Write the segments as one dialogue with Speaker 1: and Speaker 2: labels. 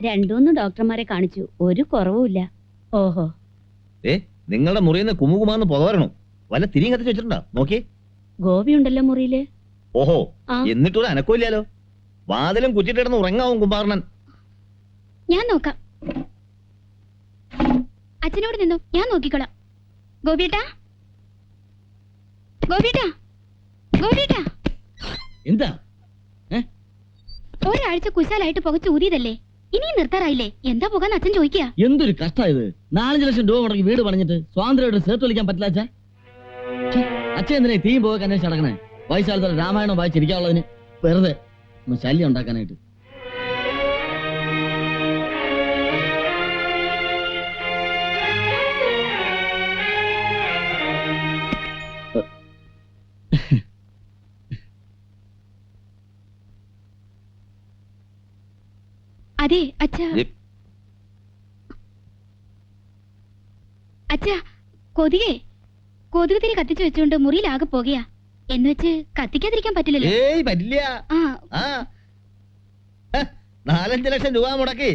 Speaker 1: രണ്ടൂന്ന് ഡോക്ടർമാരെ കാണിച്ചു, ഒരു കുറവുമില്ല. ഓഹോ,
Speaker 2: നിങ്ങളുടെ മുറിയിൽ കുമുകുമാന്ന് പുകവരണു. വല്ല തിരിയും കത്തിച്ച് വെച്ചിട്ടുണ്ടോ? നോക്കി.
Speaker 1: ഗോപി ഉണ്ടല്ലോ മുറിയില്.
Speaker 2: ഓഹോ, എന്നിട്ടൊരു അനക്കമില്ലാലോ. വാതിലും കുറ്റിട്ടിടന്ന് ഉറങ്ങാവും കുമാരനൻ.
Speaker 3: ഞാൻ നോക്കാം. അച്ഛനോട് നിന്നോ, ഞാൻ നോക്കിക്കോളാം. ഗോപിയേട്ടാ, ഗോപിയേട്ടാ, ഗോപിയേട്ടാ.
Speaker 4: എന്താ?
Speaker 3: ഒരാഴ്ച കുശാലായിട്ട് പുകച്ച് ഊതിയതല്ലേ, ഇനിയും നിർത്താറായില്ലേ? എന്താ പോകാന്ന് അച്ഛൻ ചോദിക്കുക.
Speaker 4: എന്തൊരു കഷ്ടമായത്. 4 ലക്ഷം രൂപ മുടക്കി വീട് പണിഞ്ഞിട്ട് സ്വാതന്ത്ര്യമായിട്ട് ചേർത്ത് വിളിക്കാൻ പറ്റില്ല അച്ഛാ. അച്ഛൻ എന്തിനാ തീയും പോകാൻ അന്വേഷിച്ച് നടക്കണേ? വയസ്സാലത്തോടെ രാമായണം വായിച്ചിരിക്കാനുള്ളതിന് വെറുതെ ശല്യം ഉണ്ടാക്കാനായിട്ട്.
Speaker 3: അതെ അച്ഛാ, അച്ഛാ, കൊതുക് തിരി കത്തിച്ചു വെച്ചുകൊണ്ട് മുറിയിലാകെ പോകയാ. എന്ന് വെച്ച് കത്തിക്കാതിരിക്കാൻ പറ്റില്ലല്ലോ.
Speaker 2: ഏയ് പറ്റില്ല. 4-5 ലക്ഷം രൂപ മുടക്കി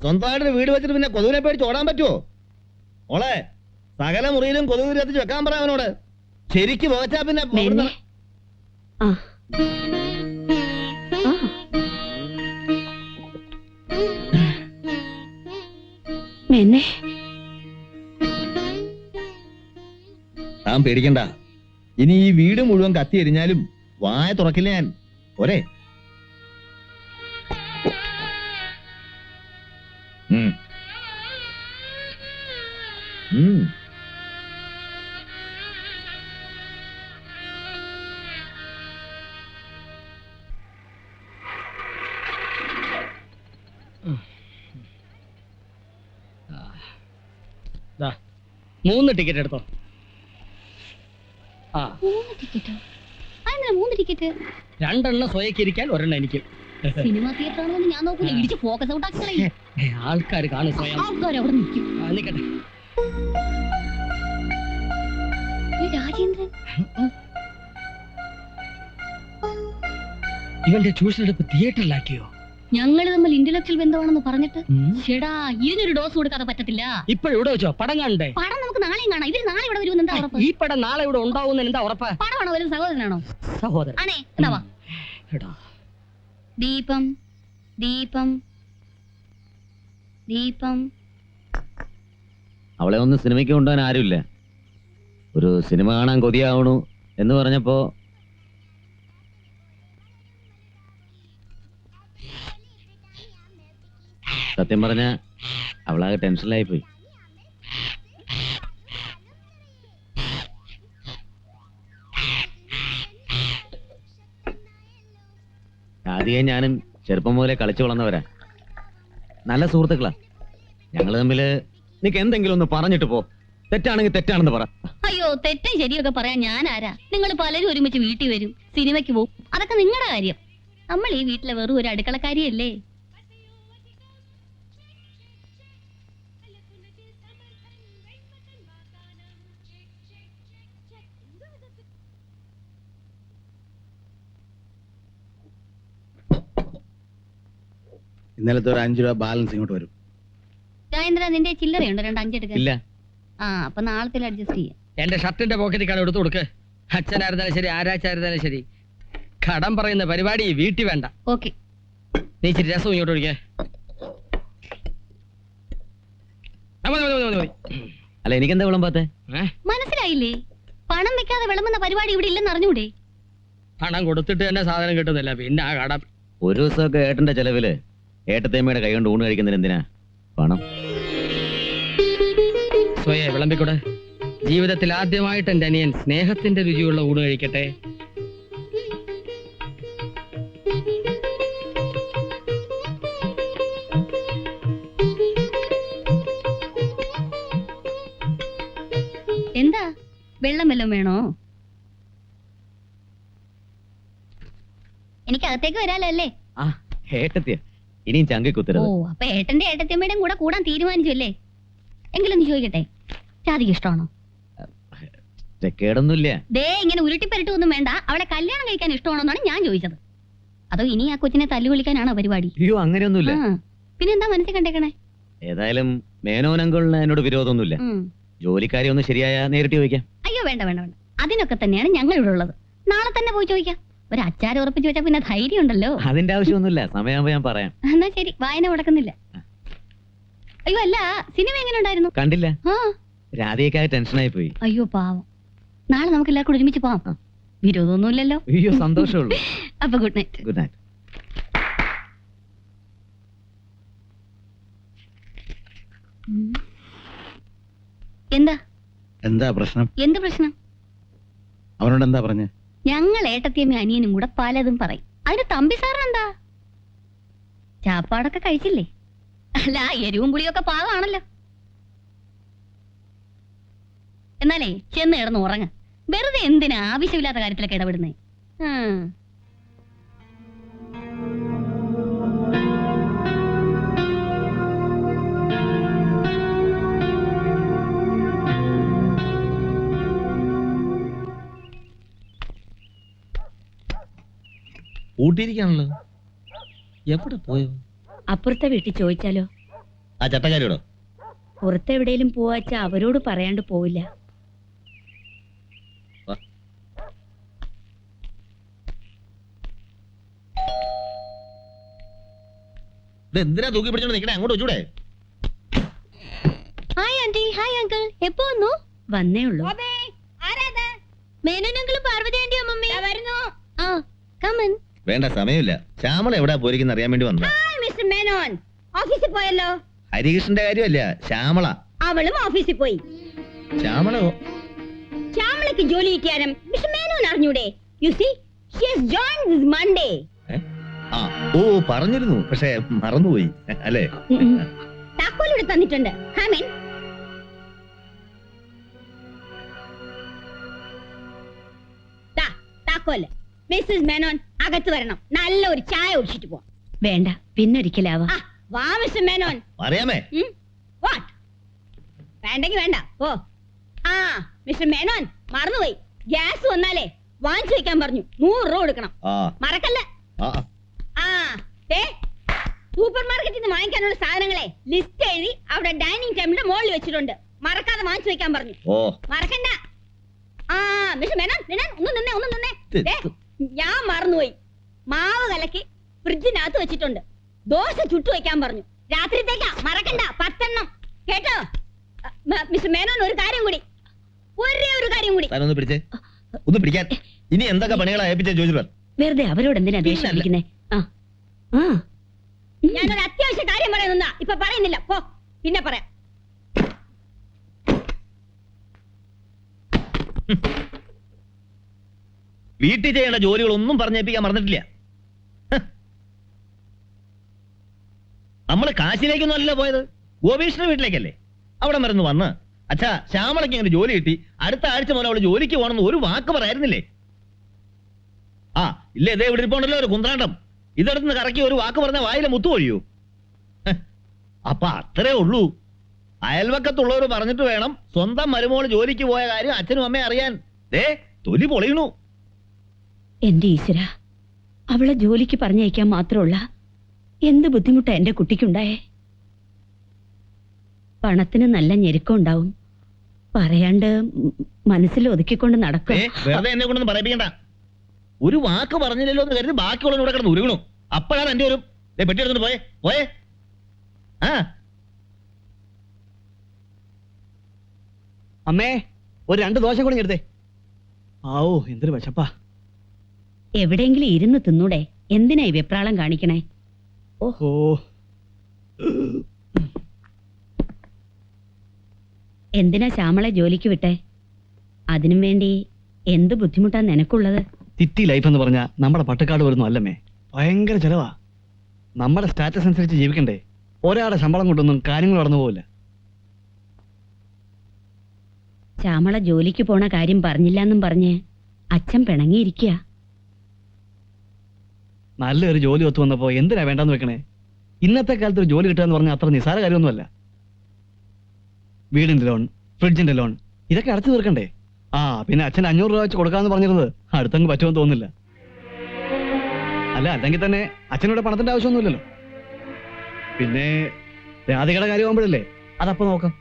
Speaker 2: സ്വന്തമായിട്ട് വീട് വെച്ചിട്ട് പിന്നെ കൊതുവിനെ പേടിച്ച് ഓടാൻ പറ്റുമോ? മോളെ, സകല മുറിയിലും കൊതുക് തിരി കത്തിച്ച് വെക്കാൻ പറയാം അവനോട്. ശരിക്ക് പോകച്ചാ പിന്നെ താൻ പേടിക്കണ്ട. ഇനി ഈ വീട് മുഴുവൻ കത്തി എരിഞ്ഞാലും വായ തുറക്കില്ല ഞാൻ. ഒരേ
Speaker 4: മൂന്ന് ടിക്കറ്റ് എടുത്തോ.
Speaker 3: 3 ടിക്കറ്റോ? അതെന്താ 3 ടിക്കറ്റ്?
Speaker 4: 2 എണ്ണം സ്വയക്കിരിക്കാൻ, 1 എണ്ണം എനിക്ക്.
Speaker 3: സിനിമ തിയേറ്റർ ആണെന്ന് ഞാൻ നോക്കില്ല, ഇടിച്ച് ഫോക്കസ് ഔട്ട് ആക്കി കളയും.
Speaker 4: ആൾക്കാർ കാണും സ്വയം.
Speaker 3: ആൾക്കാർ അവിടെ നിൽക്കും.
Speaker 4: നിക്കട്ടെ.
Speaker 3: രാജേന്ദ്രൻ
Speaker 4: ഇവന്റെ ട്യൂഷനെടുപ്പ് തിയേറ്ററിലാക്കിയോ?
Speaker 3: ഞങ്ങൾ തമ്മിൽ ഇന്റലക്ച്വൽ ബന്ധമാണെന്ന് പറഞ്ഞിട്ട് ചേടാ ഇതിനൊരു ഡോസ് കൊടുക്കാതെ പറ്റത്തില്ല.
Speaker 4: ഇപ്പോഴിവിടെ വെച്ചോ? പടം കാണണ്ടേ?
Speaker 3: പടം നമുക്ക് നാളെയും കാണാം. ഇവര് നാളെ ഇവിടെ വരുമെന്ന് എന്താ ഉറപ്പ്?
Speaker 4: ഈ പടം നാളെ ഇവിടെ ഉണ്ടാവും എന്താ ഉറപ്പ്?
Speaker 3: പടമാണോ വരും സഹോദരനാണോ?
Speaker 4: സഹോദരൻ.
Speaker 3: ആണേ, എന്താവാ? ദീപം ദീപം ദീപം.
Speaker 2: അവളെ ഒന്ന് സിനിമയ്ക്ക് കൊണ്ടുപോകാൻ ആരുമില്ല. ഒരു സിനിമ കാണാൻ കൊതിയാവണു എന്ന് പറഞ്ഞപ്പോ സത്യം പറഞ്ഞ അവളാകെ ടെൻഷനിലായി പോയി. ആദ്യം ഞാനും ചെറുപ്പം മുതലേ കളിച്ചു വളർന്നവരാ. നല്ല സുഹൃത്തുക്കളാ ഞങ്ങള് തമ്മില്. നിനക്ക് എന്തെങ്കിലും ഒന്ന് പറഞ്ഞിട്ട് പോ. തെറ്റാണെങ്കിൽ തെറ്റാണെന്ന് പറ.
Speaker 3: അയ്യോ, തെറ്റും ശരിയൊക്കെ പറയാൻ ഞാൻ ആരാ? നിങ്ങൾ പലരും ഒരുമിച്ച് വീട്ടിൽ വരും, സിനിമയ്ക്ക് പോകും, അതൊക്കെ നിങ്ങളുടെ കാര്യം. നമ്മൾ ഈ വീട്ടിലെ വെറും ഒരു അടുക്കളക്കാരിയല്ലേ.
Speaker 5: ഇന്നലത്തെ ഒരു 5 രൂപ ബാലൻസ് ഇങ്ങോട്ട് വരും.
Speaker 3: രാജേന്ദ്ര, നിന്റെ ചില്ലറയുണ്ടോ? 2 5 എടുക്കാൻ.
Speaker 2: ഇല്ല.
Speaker 3: അപ്പൊ നാളത്തെ അഡ്ജസ്റ്റ് ചെയ്യാം.
Speaker 4: എന്റെ ഷർട്ടിന്റെ പോക്കറ്റിൽ കടം എടുത്തു കൊടുക്ക്. അച്ഛനായിരുന്നാലും ശരി, ആരാച്ചായിരുന്നാലും ശരി, കടം പറയുന്ന പരിപാടി വീട്ടിൽ വേണ്ട.
Speaker 3: ഓക്കെ.
Speaker 4: നീ ഇച്ചിരി രസം ഇങ്ങോട്ട് ഒഴിക്കേ.
Speaker 2: അല്ല, എനിക്കെന്താ വിളമ്പാത്തെ?
Speaker 3: മനസ്സിലായില്ലേ? പണം വെക്കാതെ വിളമ്പുന്ന പരിപാടി ഇവിടെ ഇല്ലെന്ന് അറിഞ്ഞൂടെ?
Speaker 4: പണം കൊടുത്തിട്ട് തന്നെ സാധനം കിട്ടുന്നില്ല, പിന്നെ ആ കടം.
Speaker 2: ഒരു ദിവസമൊക്കെ ഏട്ടന്റെ ചെലവില് ഏട്ടത്തേമ്മയുടെ കൈ കൊണ്ട് ഊണ് കഴിക്കുന്നതിന് എന്തിനാ പണം?
Speaker 4: സ്വയെ വിളമ്പിക്കൂടെ. ജീവിതത്തിൽ ആദ്യമായിട്ട് എന്റെ അനിയൻ സ്നേഹത്തിന്റെ രുചിയുള്ള ഊണ് കഴിക്കട്ടെ.
Speaker 3: എന്താ വെള്ളം വല്ലതും വേണോ? എനിക്ക് അകത്തേക്ക് വരാലോ അല്ലേ?
Speaker 2: ആ, ഏട്ടത്തിയ ഇനിയും ചങ്കി കുത്തരുത്.
Speaker 3: ഓ, അപ്പൊ ഏട്ടന്റെ ഏട്ടത്തിയമ്മയുടെയും കൂടെ കൂടാൻ തീരുമാനിച്ചു അല്ലേ? എങ്കിലും നീ ചോദിക്കട്ടെ, രാധിക ഇഷ്ടമാണോ?
Speaker 2: കേടൊന്നുമില്ല.
Speaker 3: ദേ, ഇങ്ങനെ ഉരുട്ടിപ്പരട്ടൊന്നും വേണ്ട. അവളെ കല്യാണം കഴിക്കാൻ ഇഷ്ടമാണോന്നാണ് ഞാൻ ചോദിച്ചത്. അതോ ഇനി ആ കൊച്ചിനെ തല്ലു വിളിക്കാനാണോ പരിപാടി?
Speaker 2: അയ്യോ, അങ്ങനെയൊന്നുമില്ല.
Speaker 3: പിന്നെന്താ മനസ്സിൽ കണ്ടേക്കണേ?
Speaker 2: ഏതായാലും മേനോനങ്കളിന് എന്നോട് വിരോധമൊന്നുമില്ല. ജോലിക്കാരി ഒന്ന് ശരിയായ നേരിട്ട് ചോദിക്കാം.
Speaker 3: അയ്യോ വേണ്ട വേണ്ട വേണ്ട, അതിനൊക്കെ തന്നെയാണ് ഞങ്ങൾ ഇവിടെ ഉള്ളത്. നാളെ തന്നെ പോയി ചോദിക്കാം. ഒരു അച്ചാരം ഉറപ്പിച്ചു വെച്ചാൽ പിന്നെ ധൈര്യം ഉണ്ടല്ലോ.
Speaker 2: അതിന്റെ ആവശ്യമൊന്നുമില്ല, സമയമാകുമ്പോ ഞാൻ പറയാം.
Speaker 3: എന്നാ ശരി, വായന മുടക്കുന്നില്ല. അയ്യോ അല്ല, സിനിമ എങ്ങനെ ഉണ്ടായിരുന്നു?
Speaker 2: കണ്ടില്ല,
Speaker 3: ആ
Speaker 2: രാധയൊക്കെ ടെൻഷനായി പോയി.
Speaker 3: അയ്യോ പാവം. നാളെ നമുക്ക് എല്ലാവർക്കും ഒരുമിച്ച് പോവാം. വിരോധമൊന്നുമില്ലല്ലോ?
Speaker 2: അയ്യോ സന്തോഷമുള്ളൂ.
Speaker 3: അപ്പൊ ഗുഡ് നൈറ്റ്.
Speaker 2: Good night.
Speaker 3: എന്താ
Speaker 5: എന്താ പ്രശ്നം?
Speaker 3: എന്ത് പ്രശ്നം?
Speaker 5: അവനോട് എന്താ പറഞ്ഞേ?
Speaker 3: ഞങ്ങൾ ഏട്ടത്തിയമ്മ അനിയനും കൂടെ പലതും പറയും. അതിന് തമ്പി സാറിനെന്താ? ചാപ്പാടൊക്കെ കഴിച്ചില്ലേ? അല്ല, എരിവും പുളിയൊക്കെ പാകമാണല്ലോ. എന്നാലേ ചെന്ന് കിടന്ന് ഉറങ്ങ. വെറുതെ എന്തിനാ ആവശ്യമില്ലാത്ത കാര്യത്തിലൊക്കെ ഇടപെടുന്നേ?
Speaker 2: ഊട്ടിയിരിക്കാണല്ലോ. എവിടെ പോയോ?
Speaker 1: അപ്പുറത്തെ വീട്ടിൽ ചോദിച്ചാലോ?
Speaker 2: ആ ചട്ടക്കാരിയോടോ?
Speaker 1: പുറത്തെവിടേലും പോവാച്ച അവരോട് പറയാണ്ട് പോവില്ല.
Speaker 2: എന്തിനാ തൂക്കി പിടിച്ചോണ്ട് നിക്കണേ? അങ്ങോട്ട് വെച്ചൂടെ?
Speaker 3: Hi aunty. Hi uncle. എപ്പോ വന്നു?
Speaker 1: വന്നേ ഉള്ളൂ.
Speaker 3: മേനോനങ്കിളും പാർവതി ആന്റിയോ മമ്മി വരുന്നു. ആ കമൻ.
Speaker 2: വേണ്ട, സമയമില്ല. ശ്യാമള എവിടാ പോയിരിക്കുന്ന അറിയാൻ വേണ്ടി വന്നു.
Speaker 3: മിസ്റ്റർ മേനോൻ ഓഫീസിൽ പോയല്ലോ.
Speaker 2: ഹരികൃഷ്ണന്റെ കാര്യമല്ല, ശ്യാമള.
Speaker 3: അവളും ഓഫീസിൽ പോയി.
Speaker 2: ശ്യാമള
Speaker 3: ശ്യാമളക്ക് ജോലി കിട്ടിയാലും മിസ്റ്റർ മേനോൻ അറിഞ്ഞൂടെ? You see she has joined this Monday.
Speaker 2: ആ ഓ പറഞ്ഞിരുന്നു, പക്ഷെ മറന്നുപോയി അല്ലേ?
Speaker 3: താക്കോൽ ഇവിടെ തന്നിട്ടുണ്ട്. ഹാമൻ. താക്കോല്. മിസ്സസ് മേനോൻ അകത്ത് വരണം. നല്ല ഒരു ചായ കുടിച്ചിട്ട് പോവാം.
Speaker 1: വേണ്ട, പിന്നൊരിക്കലാവാ.
Speaker 3: വാ മിസ്റ്റർ മേനോൻ.
Speaker 2: അറിയാമേ?
Speaker 3: വാട്ട്? വേണ്ടെങ്കി വേണ്ട. ഓ ആ മിസ്റ്റർ മേനോൻ മറന്നുപോയി. ഗ്യാസ് വന്നാലേ വാങ്ങിച്ചു വെക്കാൻ പറഞ്ഞു. 100 രൂപ കൊടുക്കണം. മറക്കല്ല. ആ സൂപ്പർ മാർക്കറ്റിൽ നിന്ന് വാങ്ങിക്കാനുള്ള സാധനങ്ങളെ ലിസ്റ്റ് എഴുതി അവിടെ ഡൈനിങ് ടേബിളിന്റെ മുകളിൽ വെച്ചിട്ടുണ്ട്. മറക്കാതെ വാങ്ങിച്ചു വെക്കാൻ പറഞ്ഞു. മറക്കണ്ട. ആ മിസ്റ്റർ മേനോൻ ഒന്ന് നിന്നേ. ഞാൻ മറന്നുപോയി. മാവ് കലക്കി ഫ്രിഡ്ജിനകത്ത് വെച്ചിട്ടുണ്ട്. ദോശ ചുട്ടു വെക്കാൻ പറഞ്ഞു. രാത്രിത്തേക്കാ. മറക്കണ്ട. 10 എണ്ണം കേട്ടോ? മിസ്റ്റർ മേനോൻ ഒരു കാര്യം കൂടി, ഒരേ ഒരു കാര്യം കൂടി.
Speaker 2: ഒന്ന് പിടിക്കാൻ. ഇനി എന്തൊക്കെ പണികളാ ഏൽപ്പിച്ച ചോദിച്ചു.
Speaker 1: വെറുതെ അവരോട് എന്തിനാ ദേഷ്യപ്പിക്കുന്നേ?
Speaker 3: ഞാനൊരു അത്യാവശ്യ കാര്യം പറയുന്ന ഇപ്പൊ പറയുന്നില്ല. പോ, പിന്നെ പറയാം.
Speaker 2: വീട്ടിൽ ചെയ്യേണ്ട ജോലികളൊന്നും പറഞ്ഞേൽപ്പിക്കാൻ മറന്നിട്ടില്ല. നമ്മള് കാശിലേക്കൊന്നും അല്ല പോയത്, ഗോപീഷ്ണ വീട്ടിലേക്കല്ലേ. അവിടെ മരുന്ന് വന്ന് അച്ഛാ ശ്യാമളയ്ക്ക് ഇങ്ങനെ ജോലി കിട്ടി, അടുത്ത ആഴ്ച മുതൽ അവള് ജോലിക്ക് പോകണമെന്ന് ഒരു വാക്ക് പറയായിരുന്നില്ലേ? ആ ഇല്ല, ഇതേ ഇവിടെ ഇരിപ്പുണ്ടല്ലോ ഒരു കുന്ത്രാണ്ടം. ഇതെടുത്ത് കറക്കി ഒരു വാക്ക് പറഞ്ഞ വായിലെ മുത്തു ഒഴിയൂ. അപ്പൊ അത്രേ ഉള്ളൂ. അയൽവക്കത്തുള്ളവർ പറഞ്ഞിട്ട് വേണം സ്വന്തം മരുമോള് ജോലിക്ക് പോയ കാര്യം അച്ഛനും അമ്മയും അറിയാൻ. തൊലി പൊളിയണു.
Speaker 1: എന്റെ ഈശ്വര, അവളെ ജോലിക്ക് പറഞ്ഞയക്കാൻ മാത്രമുള്ള എന്ത് ബുദ്ധിമുട്ടാ എന്റെ കുട്ടിക്കുണ്ടായേ. പണത്തിന് നല്ല ഞെരുക്കം ഉണ്ടാവും. പറയാണ്ട് മനസ്സിൽ ഒതുക്കിക്കൊണ്ട് നടക്കുക.
Speaker 2: വെറുതെ എന്നെ കൊണ്ടൊന്നും പറയിപ്പിക്കണ്ട. ഒരു വാക്ക് പറഞ്ഞില്ലല്ലോ എന്ന് കരുതി ബാക്കിയുള്ളവർ ഇവിടെ കിടന്ന് ഉരുകണു. അപ്പോഴാണ് എന്റെ ഒരു പെട്ടി എടുത്തോണ്ട് പോയേ. ആ
Speaker 6: അമ്മേ, ഒരു 2 ദോശ കൂടി എടുത്തേ. ആവോ എന്തൊരു വിശപ്പാ.
Speaker 1: എവിടെയെങ്കിലും ഇരുന്ന് തിന്നൂടെ? എന്തിനാ ഈ വെപ്രാളം കാണിക്കണേ?
Speaker 6: ഓഹോ,
Speaker 1: എന്തിനാ ശ്യാമളെ ജോലിക്ക് വിട്ടെ? അതിനും വേണ്ടി എന്ത് ബുദ്ധിമുട്ടാ നിനക്കുള്ളത്?
Speaker 6: സിറ്റി ലൈഫ് എന്ന് പറഞ്ഞാൽ നമ്മുടെ പട്ടക്കാട് വരുന്നു അല്ലമ്മേ. ഭയങ്കര ചെലവാ. നമ്മുടെ സ്റ്റാറ്റസ് അനുസരിച്ച് ജീവിക്കണ്ടേ. ഒരാളുടെ ശമ്പളം കൊണ്ടൊന്നും കാര്യങ്ങൾ നടന്നു പോവില്ല.
Speaker 1: ശ്യാമള ജോലിക്ക് പോണ കാര്യം പറഞ്ഞില്ലെന്നും പറഞ്ഞ് അച്ഛൻ പിണങ്ങിയിരിക്കുക.
Speaker 6: നല്ലൊരു ജോലി ഒത്തു വന്നപ്പോ എന്തിനാ വേണ്ടെന്ന് വെക്കണേ? ഇന്നത്തെ കാലത്ത് ഒരു ജോലി കിട്ടുക എന്ന് പറഞ്ഞാൽ അത്ര നിസ്സാര കാര്യമൊന്നുമല്ല. വീടിന്റെ ലോൺ, ഫ്രിഡ്ജിന്റെ ലോൺ, ഇതൊക്കെ അടച്ചു തീർക്കണ്ടേ? ആ പിന്നെ അച്ഛൻ 500 രൂപ വെച്ച് കൊടുക്കാന്ന് പറഞ്ഞിരുന്നത് അടുത്തങ്ങ് പറ്റുമെന്ന് തോന്നുന്നില്ല. അല്ലെങ്കിൽ തന്നെ അച്ഛനിവിടെ പണത്തിന്റെ ആവശ്യമൊന്നുമില്ലല്ലോ. പിന്നെ രാധികയുടെ കാര്യമാകുമ്പോഴല്ലേ അതപ്പോ നോക്കാം.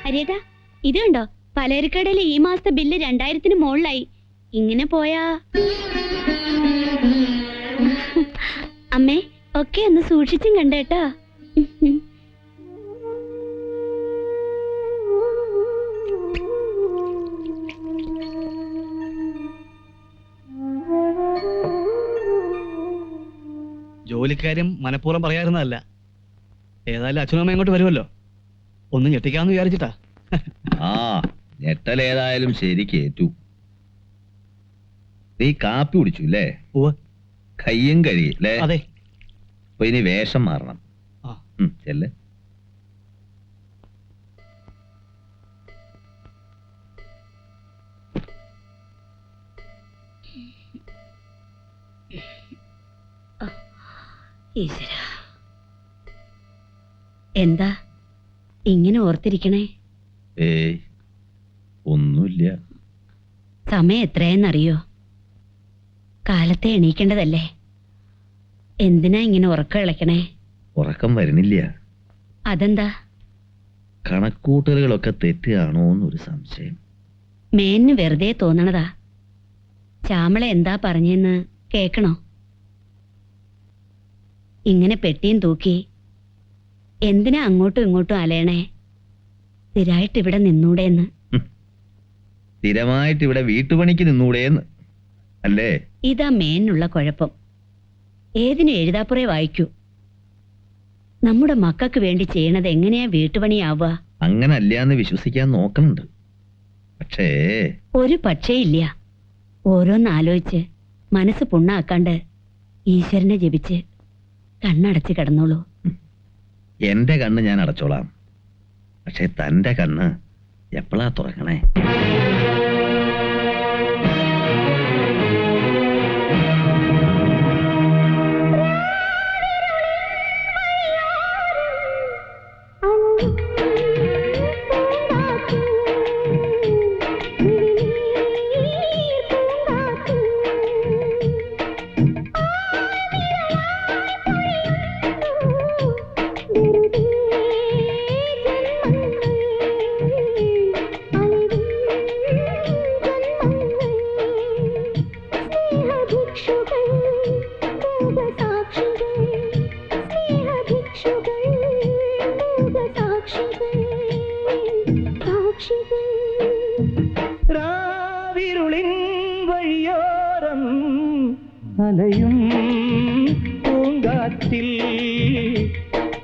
Speaker 1: ഹരിയേട്ടാ ഇത് കണ്ടോ, പലചരക്കടയിലെ ഈ മാസത്തെ ബില്ല് 2000-ന് മുകളിലായി. ഇങ്ങനെ പോയാ അമ്മേ ഒക്കെ ഒന്ന് സൂക്ഷിച്ചും കണ്ടേട്ടാ.
Speaker 6: ജോലിക്കാര്യം മനഃപൂർവ്വം പറയാറുന്നതല്ല. ഏതായാലും അച്ഛനും അമ്മയും അങ്ങോട്ട് വരുമല്ലോ, ഒന്ന് ഞെട്ടിക്കാന്ന് വിചാരിച്ചിട്ടാ.
Speaker 2: ആ ഞെട്ടലേതായാലും ശരി കേറ്റു. നീ കാപ്പി കുടിച്ചു അല്ലേ?
Speaker 6: ഉവ്വ്.
Speaker 2: കയ്യും കഴിയില്ലേ?
Speaker 6: അതെ.
Speaker 2: അപ്പൊ ഇനി വേഷം മാറണം.
Speaker 6: ആ.
Speaker 2: ചെല്ല്.
Speaker 1: ഈശ്വരാ, എന്താ ഇങ്ങനെ ഓർത്തിരിക്കണേ?
Speaker 2: ഏയ് ഒന്നുമില്ല.
Speaker 1: സമയം എത്രയെന്നറിയോ? കാലത്തെ എണീക്കേണ്ടതല്ലേ? എന്തിനാ ഇങ്ങനെ ഉറക്കം ഇളക്കണേ?
Speaker 2: ഉറക്കം വരുന്നില്ല.
Speaker 1: അതെന്താ?
Speaker 2: കണക്കൂട്ടലുകളൊക്കെ തെറ്റുകയാണോ എന്നൊരു സംശയം.
Speaker 1: മേന് വെറുതെ തോന്നണതാ. ശ്യാമള എന്താ പറഞ്ഞെന്ന് കേക്കണോ? ഇങ്ങനെ പെട്ടിയും തൂക്കി എന്തിനാ അങ്ങോട്ടും ഇങ്ങോട്ടും അലയണേ? സ്ഥിരായിട്ട് ഇവിടെ നിന്നൂടെന്ന്.
Speaker 2: സ്ഥിരമായിട്ട് ഇവിടെ വീട്ടുപണിക്ക് നിന്നൂടെന്ന് അല്ലേ?
Speaker 1: ഇതാ മേനുള്ള കുഴപ്പം. ഏതിനും എഴുതാപ്പുറേ വായിക്കൂ. നമ്മുടെ മക്കൾക്ക് വേണ്ടി ചെയ്യണത് എങ്ങനെയാ വീട്ടുപണിയാവുക?
Speaker 2: അങ്ങനെ അല്ലാന്ന് വിശ്വസിക്കാൻ നോക്കണുണ്ട്. പക്ഷേ
Speaker 1: ഒരു പക്ഷേ ഇല്ല. ഓരോന്നാലോചിച്ച് മനസ്സ് പുണ്ണാക്കാണ്ട് ഈശ്വരനെ ജപിച്ച് കണ്ണടച്ച് കിടന്നോളൂ.
Speaker 2: എന്റെ കണ്ണ് ഞാൻ അടച്ചോളാം. പക്ഷെ തന്റെ കണ്ണ് എപ്പോഴാ തുറക്കണേ?
Speaker 7: രാവിരുളിൻ വഴിയോരം അലയും പൂങ്കാറ്റിൽ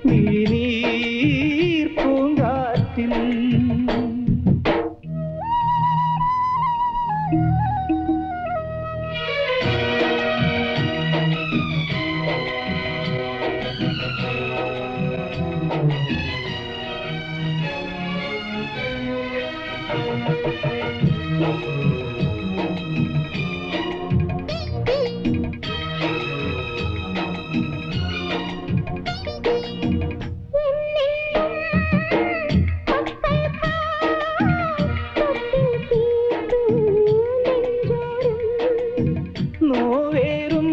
Speaker 7: മിഴിനീർ പൂങ്കാറ്റിൽ നോവേറും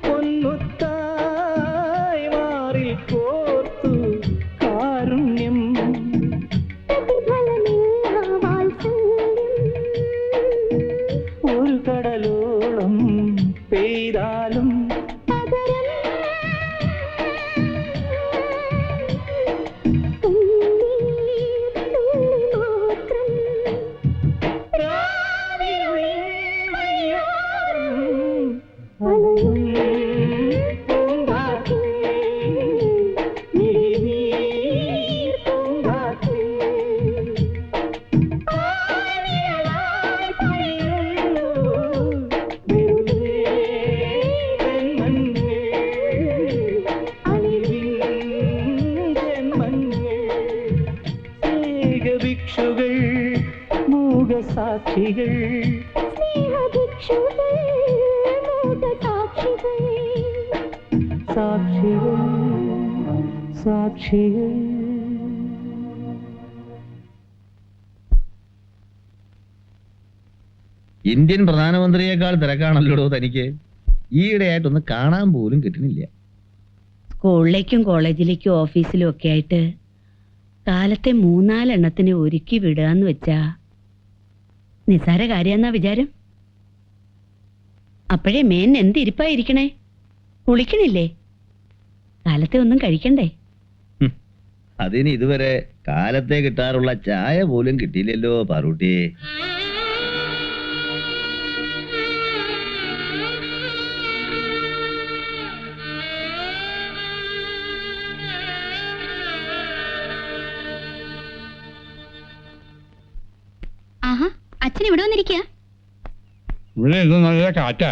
Speaker 7: പൊന്നുത്തായി മാറിൽ കോർത്തു കാരുണ്യം ഒരു കടലോളം പെയ്താലും ഭിക്ഷുകൾ മൂകസാക്ഷികൾ സാക്ഷികൾ സാക്ഷികൾ
Speaker 2: ഇന്ത്യൻ പ്രധാനമന്ത്രിയേക്കാൾ തിരക്കാണല്ലോ തനിക്ക്. ഈയിടെയായിട്ടൊന്ന് കാണാൻ പോലും കിട്ടുന്നില്ല.
Speaker 1: സ്കൂളിലേക്കും കോളേജിലേക്കും ഓഫീസിലും ഒക്കെ ആയിട്ട് കാലത്തെ 3-4 എണ്ണത്തിന് ഒരുക്കി വിടുകയെന്ന് വെച്ചാ നിസാര കാര്യമെന്നാ വിചാരം? അപ്പോഴേ മേൻ എന്തിരിപ്പായിരിക്കണേ? കുളിക്കണില്ലേ? കാലത്തെ ഒന്നും കഴിക്കണ്ടേ?
Speaker 2: അതിന് ഇതുവരെ കാലത്തെ കിട്ടാറുള്ള ചായ പോലും കിട്ടിയില്ലല്ലോ പാറൂട്ടി.
Speaker 1: ആഹാ, അച്ഛൻ ഇവിടെ വന്നിരിക്കുക.
Speaker 8: ഇവിടെ ഇത് നല്ല കാറ്റാ.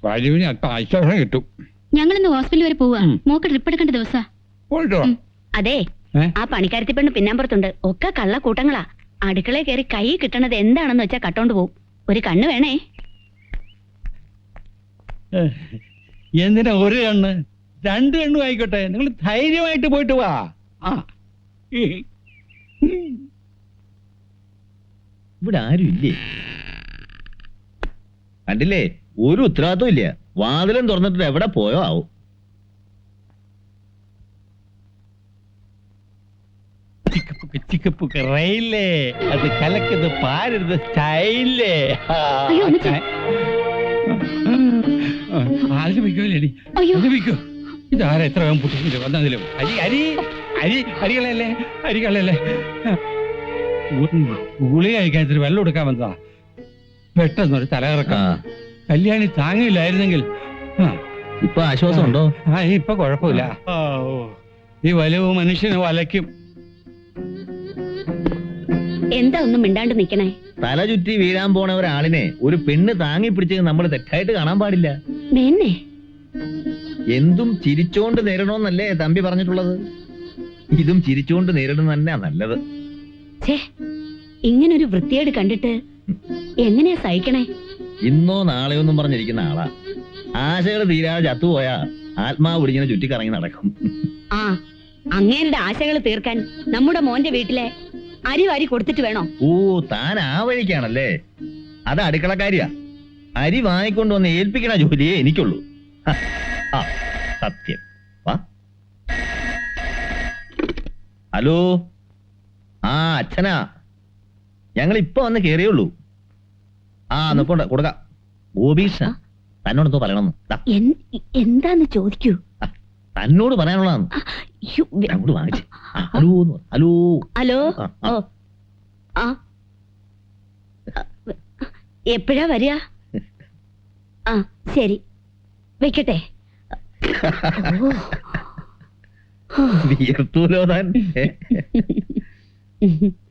Speaker 8: വായുവിന് അല്പം ആശ്വാസം കിട്ടും.
Speaker 1: ഞങ്ങൾ ഇന്ന് ഹോസ്പിറ്റൽ വരെ പോവാ. മോക്ക് ട്രിപ്പ് എടുക്കേണ്ട ദിവസാ.
Speaker 8: പോയിട്ടോ?
Speaker 1: അതെ,
Speaker 8: ഏ?
Speaker 1: ആ പണിക്കാരത്തി പെണ്ണ് പിന്നാമ്പുറത്തുണ്ട്. ഒക്കെ കള്ള കൂട്ടങ്ങളാ. അടുക്കളയിൽ കയറി കൈ കിട്ടണത് എന്താണെന്ന് വെച്ചാ കട്ടോണ്ട് പോവും. ഒരു കണ്ണ് വേണേ.
Speaker 8: എന്തിനാ ഒരു കണ്ണ്? 2 കണ്ണും ആയിക്കോട്ടെ. നിങ്ങൾ ധൈര്യമായിട്ട് പോയിട്ട് വാ. ആ.
Speaker 2: ഇവിടെ ആരും ഇല്ലേ? കണ്ടില്ലേ, ഒരു ഉത്തരവാദിത്വം ഇല്ല. വാതിലും തുറന്നിട്ട് എവിടെ പോയോ ആവും.
Speaker 8: ചിക്കപ്പുക്ക് റെയിലേ, അത് കലക്കത് പാരരുത് സ്റ്റൈലേ.
Speaker 1: അയ്യോ, അമ്മച്ചി.
Speaker 8: ആലപിക്കോല്ലേടി,
Speaker 1: അയ്യോ.
Speaker 8: ആലപിക്കോ. ഇതാരാ എത്ര വേഗം പൊട്ടിച്ചിട്ട് വന്നതിലും? അരി അരി അരി അരികളല്ലേ, അരികളല്ലേ. ഗുളി കഴിക്കാൻ ഇത്തിരി വെള്ളം എടുക്കാൻ വന്നതാ. പെട്ടെന്നൊരു തലകറക്കം. കല്യാണി താങ്ങില്ലായിരുന്നെങ്കിൽ.
Speaker 2: ഇപ്പൊ ആശ്വാസം ഉണ്ടോ?
Speaker 8: ആ, ഇപ്പൊ കുഴപ്പമില്ല. ഈ വലവ് മനുഷ്യന് വലയ്ക്കും.
Speaker 1: എന്താ ഒന്നും മിണ്ടാണ്ട് നിക്കണേ?
Speaker 2: തല ചുറ്റി വീഴാൻ പോണ ഒരാളിനെ ഒരു പെണ്ണ് താങ്ങി പിടിച്ചത് നമ്മൾ തെറ്റായിട്ട് കാണാൻ പാടില്ല.
Speaker 1: മേന്നെ
Speaker 2: എന്തും ചിരിച്ചോണ്ട് നേരിടണമെന്നല്ലേ തമ്പി പറഞ്ഞിട്ടുള്ളത്? ഇതും ചിരിച്ചോണ്ട് നേരിടുന്ന തന്നെയാ നല്ലത്.
Speaker 1: ഛേ, ഇങ്ങനൊരു വൃത്തിയേട് കണ്ടിട്ട് എങ്ങനെയാ സഹിക്കണേ?
Speaker 2: ഇന്നോ നാളെയൊന്നും പറഞ്ഞിരിക്കുന്ന ആളാ. ആശകൾ തീരാതെ ചത്തുപോയാ ആത്മാവ് പിടിങ്ങനെ ചുറ്റിക്കറങ്ങി നടക്കും.
Speaker 1: ആ, അങ്ങേരുടെ ആശകൾ തീർക്കാൻ നമ്മുടെ മോന്റെ വീട്ടിലെ അരി വാരി കൊടുത്തിട്ട് വേണോ?
Speaker 2: ഓ, താൻ ആ വഴിക്കാണല്ലേ. അത് അടുക്കളക്കാരിയാ. അരി വാങ്ങിക്കൊണ്ടുവന്ന് ഏൽപ്പിക്കണ ജോലിയേ എനിക്കുള്ളൂ. ഹ, ആ, സത്യം. വാ. ഹലോ, ആ അച്ഛനാ. ഞങ്ങൾ ഇപ്പൊ വന്ന് കേറിയുള്ളൂ. ആ, നിപ്പോണ്ട കൊടുക്കാം. ഗോപീഷ തന്നോടെന്തോ പറയണമെന്ന്. ദാ,
Speaker 1: എന്താന്ന് ചോദിക്കൂ.
Speaker 2: തന്നോട് പറയാനുള്ളതാണ്.
Speaker 1: അയ്യോ,
Speaker 2: അങ്ങോട്ട് വാങ്ങിച്ചു. ഹലോ എന്ന് പറ. ഹലോ.
Speaker 1: ഹലോ.
Speaker 2: ആ, ആ.
Speaker 1: ഓ, ആ, എപ്പോഴാ വരിക? ആ, ശരി, വെക്കട്ടെ.
Speaker 2: വിയർത്തൂലോ താൻ.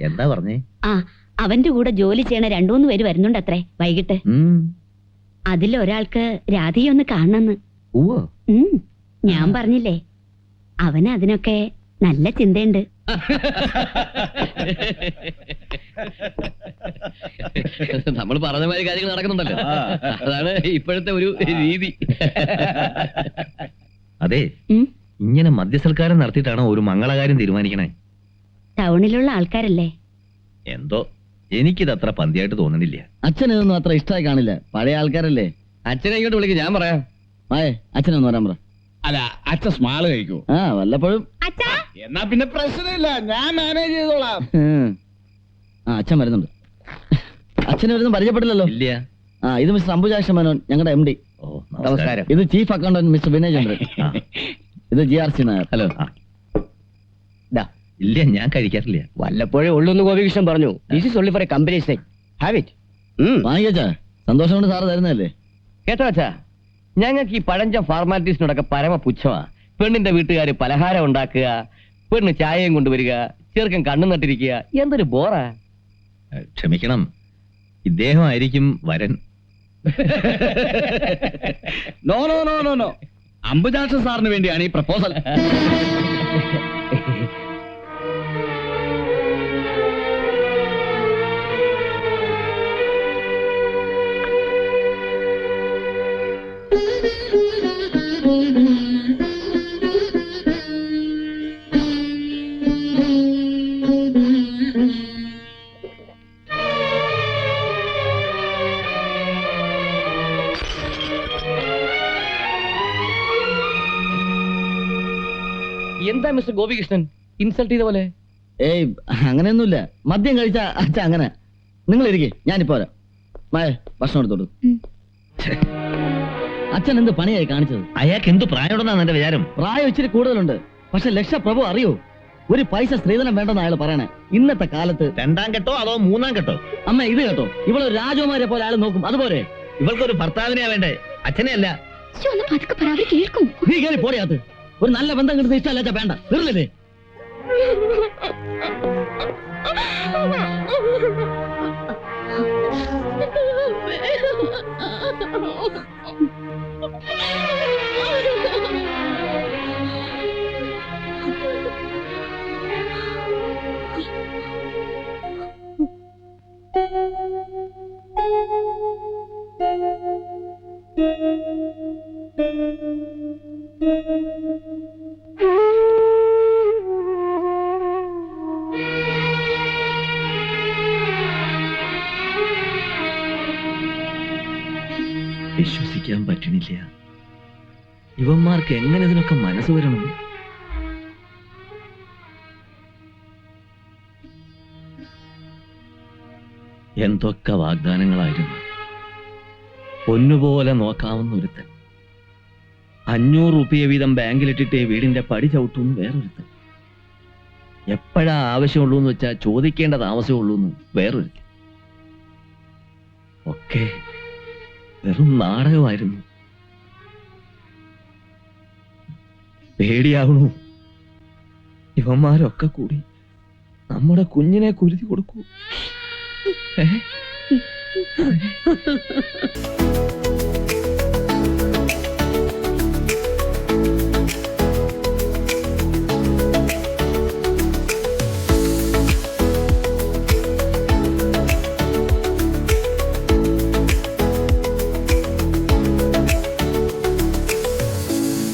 Speaker 2: എന്താ പറഞ്ഞേ?
Speaker 1: ആ, അവന്റെ കൂടെ ജോലി ചെയ്യണ 2-3 പേര് വരുന്നുണ്ടത്രേ വൈകിട്ട്. അതിലൊരാൾക്ക് രാധയെ ഒന്ന് കാണണമെന്ന്.
Speaker 2: ഓ,
Speaker 1: ഞാൻ പറഞ്ഞില്ലേ, അവന് അതിനൊക്കെ നല്ല ചിന്തയുണ്ട്.
Speaker 4: നമ്മൾ പറഞ്ഞ മാതിരി കാര്യങ്ങൾ നടക്കുന്നുണ്ടല്ലോ. അതാണ് ഇപ്പോഴത്തെ ഒരു രീതി.
Speaker 2: അതെ,
Speaker 1: ഉം,
Speaker 2: ഇങ്ങനെ മദ്യസൽക്കാരം നടത്തിയിട്ടാണോ ഒരു മംഗളകാര്യം തീരുമാനിക്കണേ?
Speaker 1: ടൗണിലുള്ള ആൾക്കാരല്ലേ.
Speaker 2: എന്തോ എനിക്കിത് അത്ര പന്തിയായിട്ട് തോന്നുന്നില്ല.
Speaker 4: അച്ഛൻ ഇതൊന്നും അത്ര ഇഷ്ടമായി കാണില്ല. പഴയ ആൾക്കാരല്ലേ. അച്ഛനെ ഇങ്ങോട്ട് വിളിക്കും, ഞാൻ പറയാം. ആയേ, അച്ഛനൊന്ന് വരാൻ പറ.
Speaker 8: അല്ല, അച്ഛൻ സ്മാള് കഴിക്കൂ.
Speaker 4: ആ, വല്ലപ്പോഴും.
Speaker 1: അച്ഛാ,
Speaker 8: എന്നാ പിന്നെ പ്രശ്നമില്ല, ഞാൻ മാനേജ് ചെയ്തോളാം.
Speaker 4: ആ, അച്ഛൻ വരുന്നുണ്ട്. അച്ഛനെ വരുന്ന പരിചയപ്പെട്ടില്ലല്ലോ.
Speaker 2: ഇല്ല.
Speaker 4: ആ, ഇത് മിസ്റ്റർ അംബുജാക്ഷ മേനോൻ, ഞങ്ങളുടെ MD.
Speaker 2: ഓ, നമസ്കാരം.
Speaker 4: ഇത് ചീഫ് അക്കൗണ്ടന്റ് മിസ്റ്റർ വിനയ് ചന്ദ്രൻ.
Speaker 2: ആ,
Speaker 4: ഇത് GRC നായർ. ഹലോ.
Speaker 2: ഇല്ല, ഞാൻ കഴിക്കാറില്ല.
Speaker 9: വല്ലപ്പോഴേ ഉള്ളൂന്ന് ഗോപികൃഷ്ണൻ പറഞ്ഞു. This is only for a company stay. Have it.
Speaker 4: വാങ്ങിക്കച്ചാ, സന്തോഷം കൊണ്ട് സാറ് തരുന്നതല്ലേ.
Speaker 9: കേട്ടോ അച്ഛാ, ഞങ്ങൾക്ക് ഈ പഴഞ്ച ഫോർമാലിറ്റീസിനോടൊക്കെ പരമ പുച്ഛമാ. പെണ്ണിന്റെ വീട്ടുകാര് പലഹാരം ഉണ്ടാക്കുക, പെണ്ണ് ചായയും കൊണ്ടുവരിക, ചെറുക്കൻ കണ്ണു നട്ടിരിക്കുക. എന്തൊരു ബോറാ.
Speaker 2: ക്ഷമിക്കണം, ഇദ്ദേഹമായിരിക്കും വരൻ.
Speaker 8: No no no no no, Ambujaksha സാറിന് വേണ്ടിയാണ് ഈ പ്രപ്പോസൽ.
Speaker 9: എന്താ മിസ്റ്റർ ഗോപികൃഷ്ണൻ ഇൻസൾട്ട് ചെയ്ത പോലെ?
Speaker 4: ഏയ് അങ്ങനെയൊന്നുമില്ല. മദ്യം കഴിച്ച അച്ഛ അങ്ങനെ. നിങ്ങൾ ഇരിക്കേ, ഞാനിപ്പോ വരാം. മായ ഭക്ഷണം എടുത്തോളൂ. അച്ഛൻ എന്ത് പണിയായി കാണിച്ചത്?
Speaker 2: അയാൾക്ക് എന്ത് പ്രായമുണ്ടെന്നാണ് എന്റെ വിചാരം?
Speaker 4: പ്രായം ഇച്ചിരി കൂടുതലുണ്ട്. പക്ഷെ ലക്ഷപ്രഭു അറിയോ, ഒരു പൈസ സ്ത്രീധനം വേണ്ടെന്ന് അയാൾ പറയണേ. ഇന്നത്തെ കാലത്ത്
Speaker 2: 2ാം കെട്ടോ അതോ 3ാം കെട്ടോ?
Speaker 4: അമ്മ ഇത് കേട്ടോ, ഇവളൊരു രാജകുമാരെ പോലെ അയാൾ നോക്കും, അതുപോലെ.
Speaker 2: ഇവൾക്കൊരു ഭർത്താവിനെയാ വേണ്ടേ, അച്ഛനെ അല്ല.
Speaker 1: ഒന്ന് പതുക്കെ പറ, അവര് കേൾക്കും.
Speaker 4: നീ കയറി പോടിയാത്ത്. ഒരു നല്ല ബന്ധം കിട്ടുന്ന ഇഷ്ടമല്ല വേണ്ട, വെറുതെ.
Speaker 2: വിശ്വസിക്കാൻ പറ്റണില്ല. ഇവന്മാർക്ക് എങ്ങനെ ഇതിനൊക്കെ മനസ്സ് വരണം? എന്തൊക്കെ വാഗ്ദാനങ്ങളായിരുന്നു. പൊന്നുപോലെ നോക്കാവുന്ന ഒരുത്തൻ, 500 റുപ്യ വീതം ബാങ്കിലിട്ടിട്ട് വീടിന്റെ പടി ചവിട്ടുന്നു വേറൊരുത്തൻ, എപ്പോഴാ ആവശ്യമുള്ളൂ എന്ന് വെച്ചാൽ ചോദിക്കേണ്ട താമസമുള്ളൂ എന്ന് വേറൊരുത്തൻ. ഒക്കെ വെറും നാടകമായിരുന്നു. പേടിയാവണു. ഇവന്മാരൊക്കെ കൂടി നമ്മുടെ കുഞ്ഞിനെ കുരുതി കൊടുക്കൂ.